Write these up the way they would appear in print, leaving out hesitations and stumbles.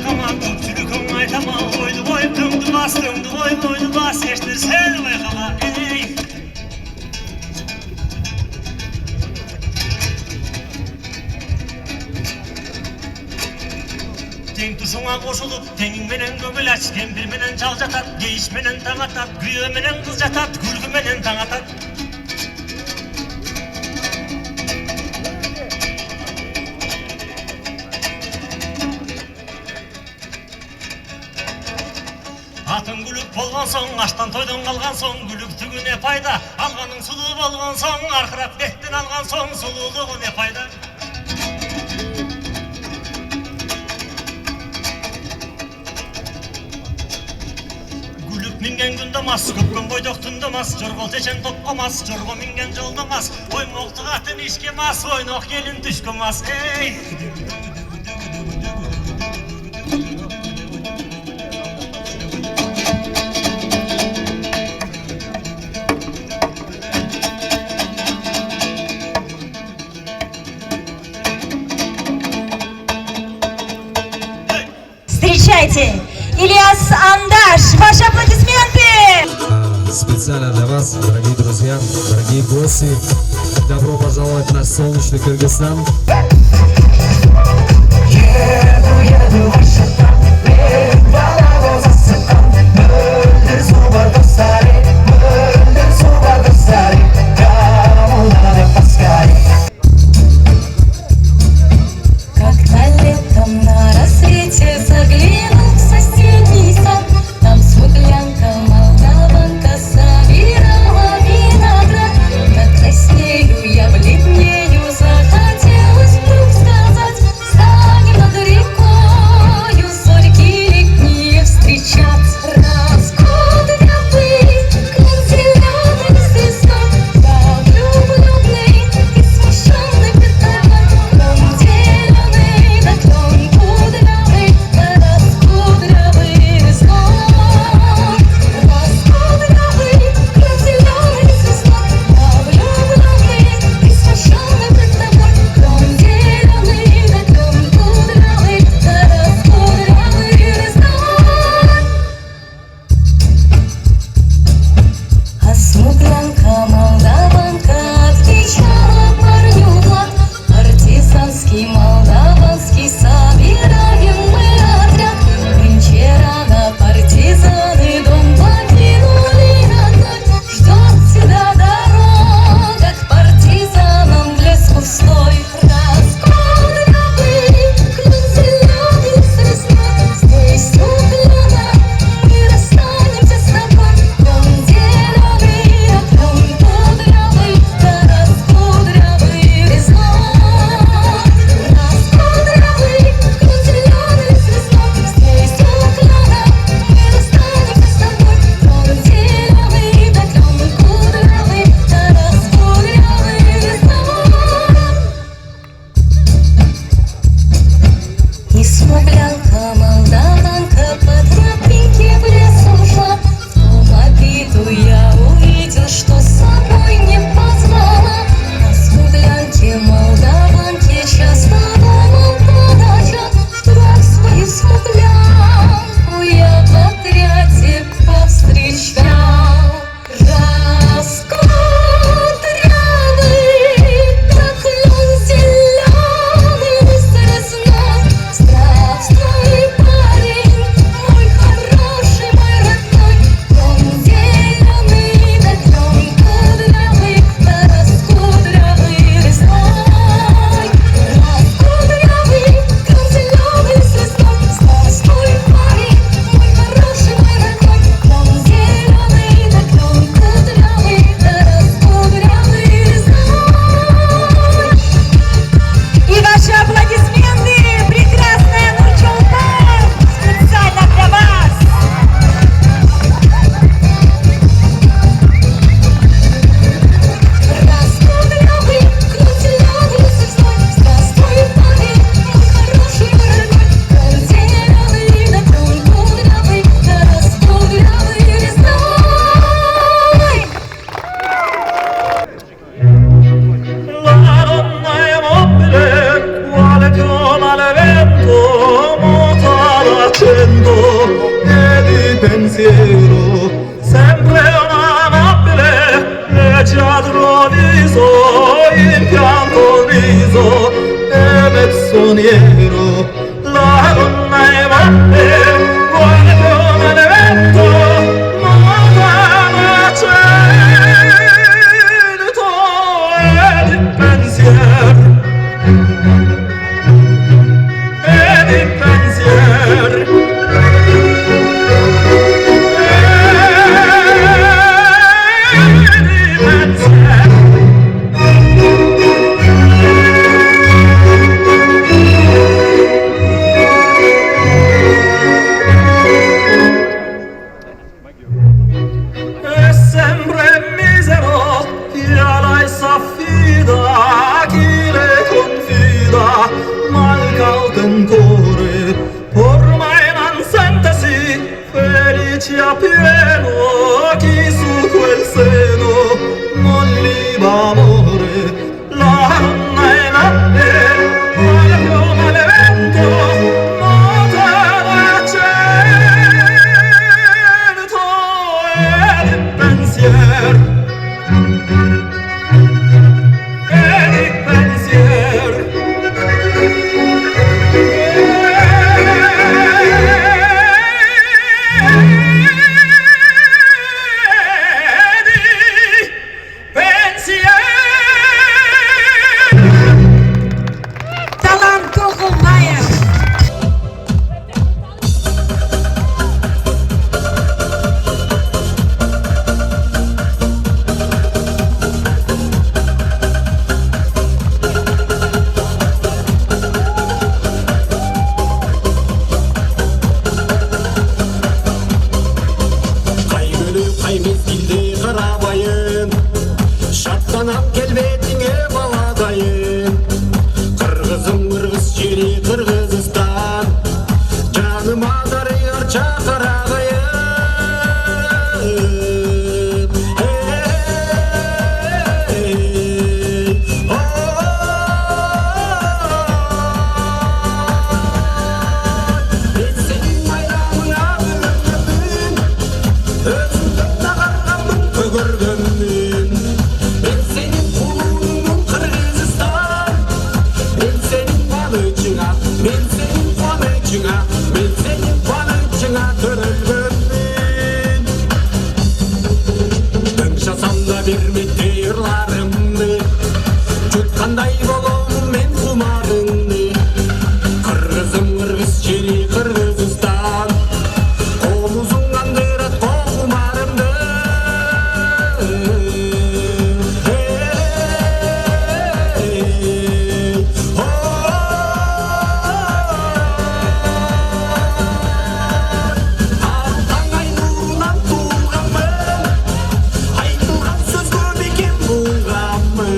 байқама, көпшілік оң айтама, ойды қойып дөңді бас, дөңді қойып ойды бас, ешнәрсені байқама, ей. Тең тұсыңа қосылып, теңіңменен көңіл ач, кемпірменен жал жатат, гейшменен таң атат, күйеуменен қыз жатат, күлкіменен таң атат. Атын күлік болған соң, аштан тойдан қалған соң, күліктігі не пайда, алғаның сұлу болған соң, арқырап беттен алған соң, сұлулығы не пайда. Mingen gündemaz, köpkön boydok tündemaz, jorgol teşen topkamaz, jorgo mingen joldamaz, oymoqtıq atın işkemaz, oynoq gelin düşkemaz, ey! Встречайте, Ильяс Андаш, ваши аплодисменты! Специально для вас, дорогие друзья, дорогие гости, добро пожаловать в наш солнечный Кыргызстан. Еду в Ашатан, балаго засыпан, мөлдір су бар достары, мөлдір су бар достары, камылдады паскари. Как-то летом на рассвете заглянул в соседний сад, там смуглянка, молдаванка собирала виноград. Над краснею я бледнею, захотелось вдруг сказать: станем над рекою зорьки летние встречаться. Раскудрявый, клен зеленый звездой, да влюбленный и смущенный пятновой, клен зеленый, да клен кудрявый, да раскудрявый весной. Раскудрявый, клен зеленый звездой, да влюбленный и смущенный пятновой, клен зеленый, да клен кудрявый, да раскудрявый весной. А смуглянка, молдаванка отвечала парню Влад: партизанский, молдаванский, собираем мы отряд. Нынче рано партизаны дом покинули родной, ждет всегда дорога к партизанам в лес пустой. Раскудрявый, клен зеленый звездой, здесь смуглена, мы расстанемся с тобой. Клен зеленый, а клен кудрявый, да раскудрявый весной. Раскудрявый, клен зеленый звездой, здесь смуглена, мы расстанемся с тобой. Клен зеленый, да клен кудрявый, да раскудрявый весной. pensiero, sempre un'amabile legge troviso, in pianto riso e mezzoniero, la donna è morte, vuole come l'evento, lontana cento e di pensier, e di pensier. E sempre misero chi a lei s'affida, chi le confida, malcauto ancora, ormai non sentesi felice a pieno, chi su quel seno non gli va amore, la donna è nate, guarda come l'evento, nota da cento e di pensier, e di pensier. Talan Kokomaya. Қай күні қай мезгілде қарабайын, шаттанам келбетіңе баладайын. Қырғызым қырғыз жері Қырғызстан, жаныма дарияр шақырағайын. Мен сенің байрағыңа бүгінмін, өзіңді тағарғанмын көгергенмін. Мен сенің құлыңмын Қырғызстан, мен сенің қуанышыңа, мен сенің қуанышыңа, мен сенің қуанышыңа төрелгенмін. Түн жасам да бермекте ырларымды, жұтқандай болом мен құмарыңды. Қырғызым қырғыз жері Қырғызстан, қолызың андырат қол құмарымды. Алтаңай нұрынан туғанмын, айтылған сөз көп екен бұлғанмын.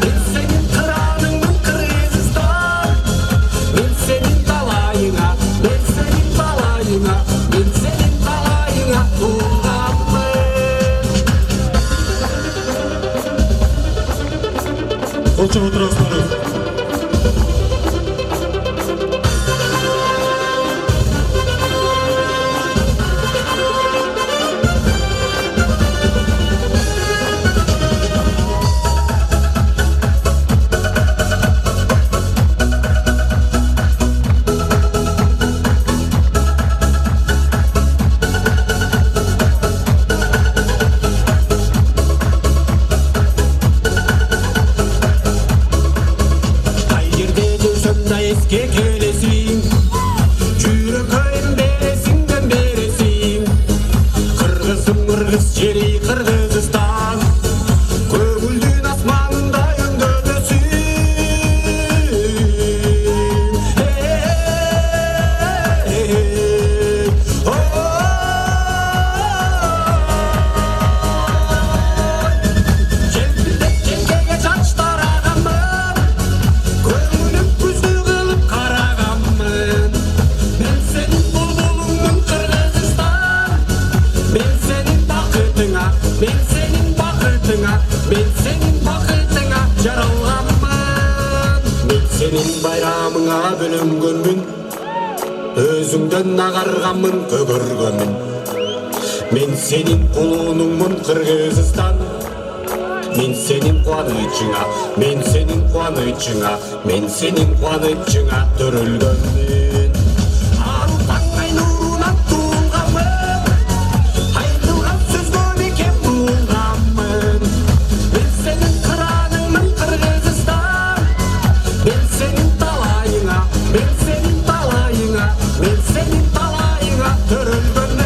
Мен сенің қыраныңмын Қырғызстан, мен сенің талайыңа, мен сенің талайыңа, мен сенің талайыңа туғанмын. Қошып отырасыңдар. Қай жерде жүрсем да еске келесің, жүрекейін бересің дем бересің. Қырғызым қырғыз жері Қырғызстан, көгілдір аспанындай өңгөлөсің. Желпілдеп желкеге шаш тарағанмын, көңілім күзгі қылып қарағанмын. Мен сенің бұлбұлыңмын Қырғызстан, мен сенің бақытыңа, мен сенің бақытыңа, мен сенің бақытыңа жаралғанмын. Мен сенің байрамыңа бүлінгенмін, өзіңден ағарғанмын көгергенмін. Мен сенин кулунумун Кыргызстан. Мен сенин кубанычыңа, мен сенин кубанычыңа, мен сенин кубанычыңа төрөлгөнмүн. Ару таңдай нурунан туылганмын, айтылган сөзгө бекем буылганмын. Мен сенин кыраныңмын Кыргызстан, мен сенин талайыңа, мен сенин талайыңа, мен сенин талайыңа төрөлгөнмүн.